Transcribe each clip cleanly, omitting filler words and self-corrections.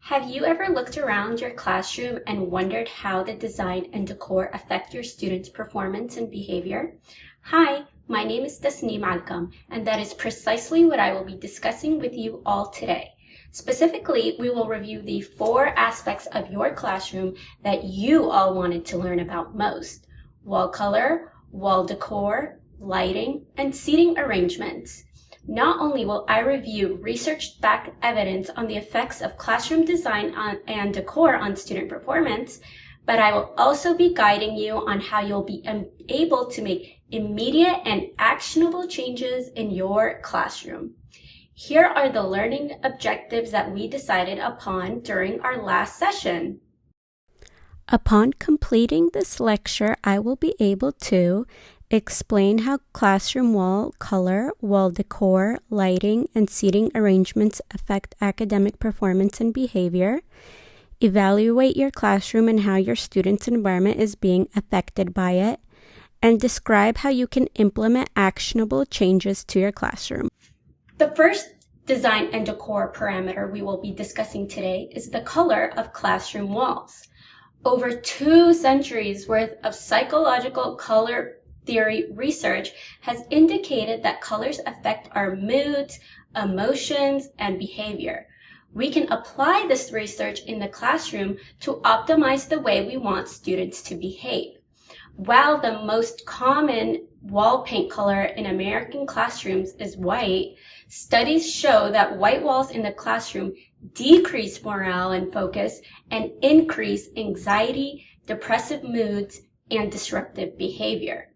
Have you ever looked around your classroom and wondered how the design and decor affect your students' performance and behavior? Hi, my name is Tasneem Alkam, and that is precisely what I will be discussing with you all today. Specifically, we will review the 4 aspects of your classroom that you all wanted to learn about most: wall color, wall decor, lighting, and seating arrangements. Not only will I review research-backed evidence on the effects of classroom design and decor on student performance, but I will also be guiding you on how you'll be able to make immediate and actionable changes in your classroom. Here are the learning objectives that we decided upon during our last session. Upon completing this lecture, I will be able to explain how classroom wall color, wall decor, lighting, and seating arrangements affect academic performance and behavior, evaluate your classroom and how your students' environment is being affected by it, and describe how you can implement actionable changes to your classroom. The first design and decor parameter we will be discussing today is the color of classroom walls. Over 2 centuries worth of psychological color theory research has indicated that colors affect our moods, emotions, and behavior. We can apply this research in the classroom to optimize the way we want students to behave. While the most common wall paint color in American classrooms is white, studies show that white walls in the classroom decrease morale and focus and increase anxiety, depressive moods, and disruptive behavior.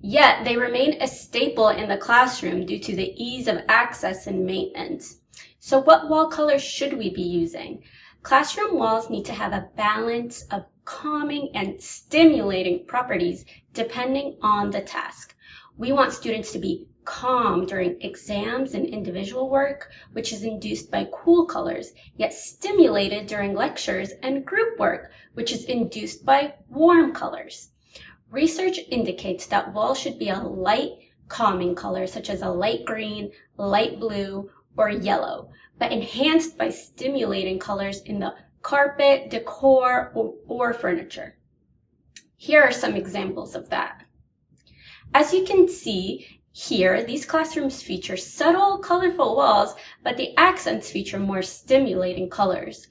Yet they remain a staple in the classroom due to the ease of access and maintenance. So what wall color should we be using? Classroom walls need to have a balance of calming and stimulating properties depending on the task. We want students to be calm during exams and individual work, which is induced by cool colors, yet stimulated during lectures and group work, which is induced by warm colors. Research indicates that walls should be a light, calming color, such as a light green, light blue, or yellow, but enhanced by stimulating colors in the carpet, decor, or furniture. Here are some examples of that. As you can see here, these classrooms feature subtle, colorful walls, but the accents feature more stimulating colors.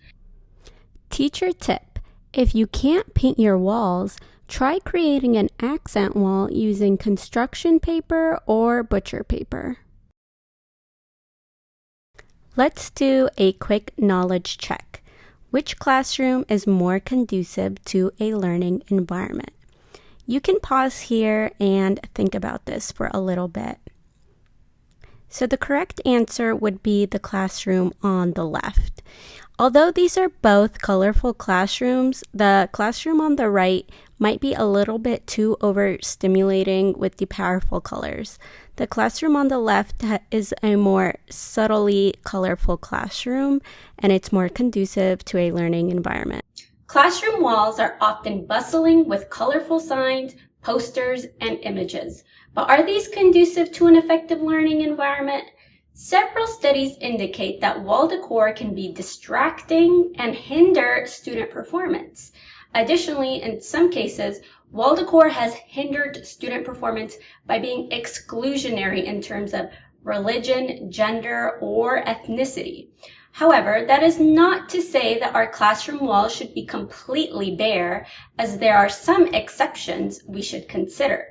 Teacher tip: if you can't paint your walls, try creating an accent wall using construction paper or butcher paper. Let's do a quick knowledge check. Which classroom is more conducive to a learning environment? You can pause here and think about this for a little bit. So the correct answer would be the classroom on the left. Although these are both colorful classrooms, the classroom on the right might be a little bit too overstimulating with the powerful colors. The classroom on the left is a more subtly colorful classroom, and it's more conducive to a learning environment. Classroom walls are often bustling with colorful signs, posters, and images. But are these conducive to an effective learning environment? Several studies indicate that wall decor can be distracting and hinder student performance. Additionally, in some cases, wall decor has hindered student performance by being exclusionary in terms of religion, gender, or ethnicity. However, that is not to say that our classroom walls should be completely bare, as there are some exceptions we should consider.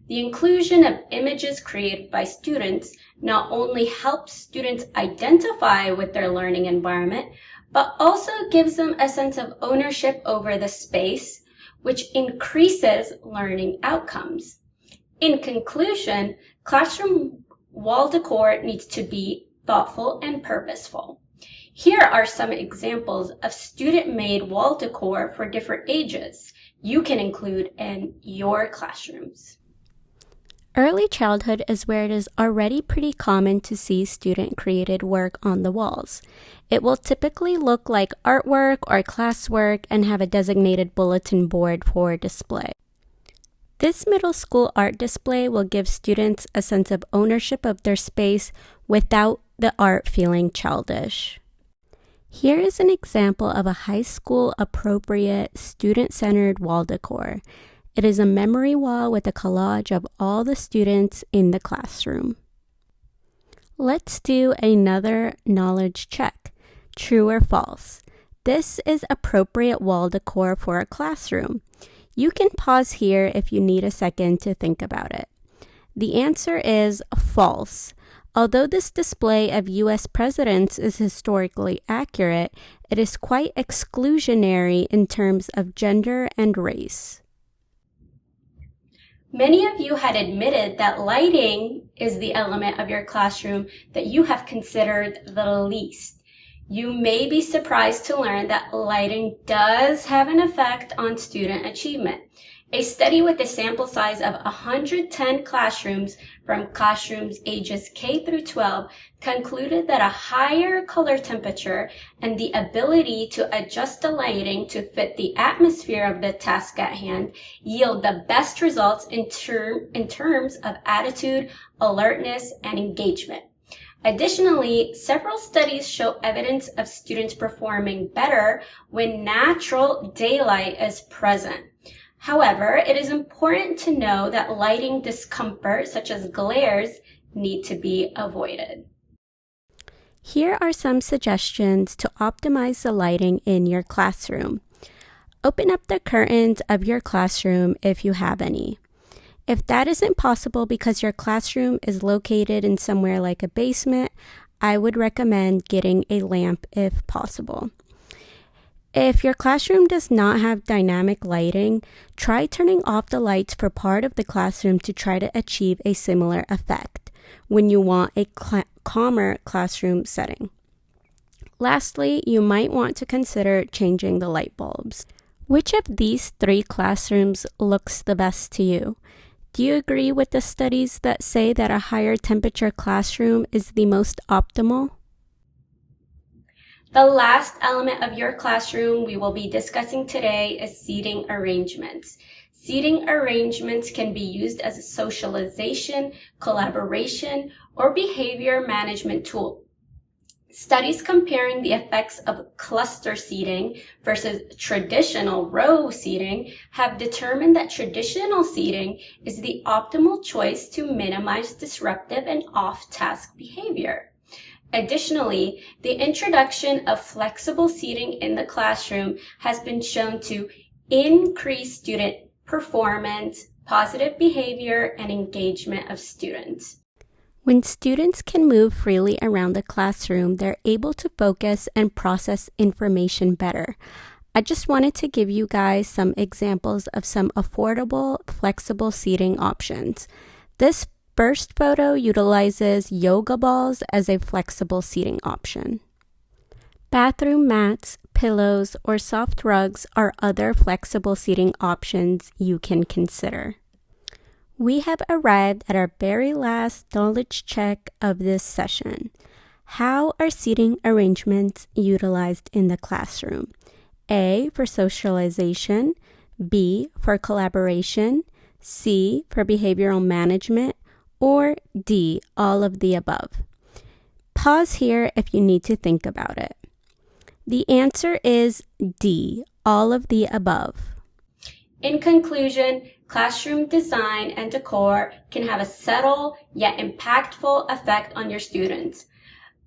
The inclusion of images created by students not only helps students identify with their learning environment, but also gives them a sense of ownership over the space, which increases learning outcomes. In conclusion, classroom wall decor needs to be thoughtful and purposeful. Here are some examples of student-made wall decor for different ages you can include in your classrooms. Early childhood is where it is already pretty common to see student-created work on the walls. It will typically look like artwork or classwork and have a designated bulletin board for display. This middle school art display will give students a sense of ownership of their space without the art feeling childish. Here is an example of a high school appropriate student-centered wall decor. It is a memory wall with a collage of all the students in the classroom. Let's do another knowledge check. True or false? This is appropriate wall decor for a classroom. You can pause here if you need a second to think about it. The answer is false. Although this display of U.S. presidents is historically accurate, it is quite exclusionary in terms of gender and race. Many of you had admitted that lighting is the element of your classroom that you have considered the least. You may be surprised to learn that lighting does have an effect on student achievement. A study with a sample size of 110 classrooms from classrooms ages K through 12 concluded that a higher color temperature and the ability to adjust the lighting to fit the atmosphere of the task at hand yield the best results in terms of attitude, alertness, and engagement. Additionally, several studies show evidence of students performing better when natural daylight is present. However, it is important to know that lighting discomfort, such as glares, need to be avoided. Here are some suggestions to optimize the lighting in your classroom. Open up the curtains of your classroom if you have any. If that isn't possible because your classroom is located in somewhere like a basement, I would recommend getting a lamp if possible. If your classroom does not have dynamic lighting, try turning off the lights for part of the classroom to try to achieve a similar effect when you want a calmer classroom setting. Lastly, you might want to consider changing the light bulbs. Which of these 3 classrooms looks the best to you? Do you agree with the studies that say that a higher temperature classroom is the most optimal? The last element of your classroom we will be discussing today is seating arrangements. Seating arrangements can be used as a socialization, collaboration, or behavior management tool. Studies comparing the effects of cluster seating versus traditional row seating have determined that traditional seating is the optimal choice to minimize disruptive and off-task behavior. Additionally, the introduction of flexible seating in the classroom has been shown to increase student performance, positive behavior, and engagement of students. When students can move freely around the classroom, they're able to focus and process information better. I just wanted to give you guys some examples of some affordable, flexible seating options. This first photo utilizes yoga balls as a flexible seating option. Bathroom mats, pillows, or soft rugs are other flexible seating options you can consider. We have arrived at our very last knowledge check of this session. How are seating arrangements utilized in the classroom? A, for socialization, B, for collaboration, C, for behavioral management, or D, all of the above. Pause here if you need to think about it. The answer is D, all of the above. In conclusion, classroom design and decor can have a subtle yet impactful effect on your students.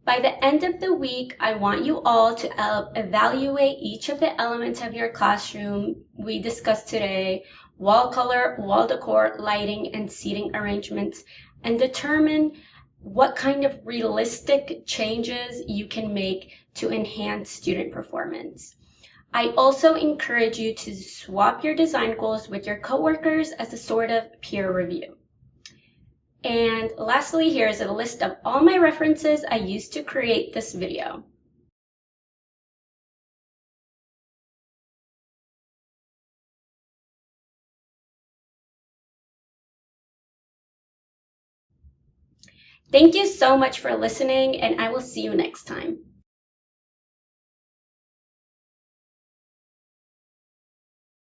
By the end of the week, I want you all to evaluate each of the elements of your classroom we discussed today: wall color, wall decor, lighting, and seating arrangements, and determine what kind of realistic changes you can make to enhance student performance. I also encourage you to swap your design goals with your coworkers as a sort of peer review. And lastly, here is a list of all my references I used to create this video. Thank you so much for listening, and I will see you next time.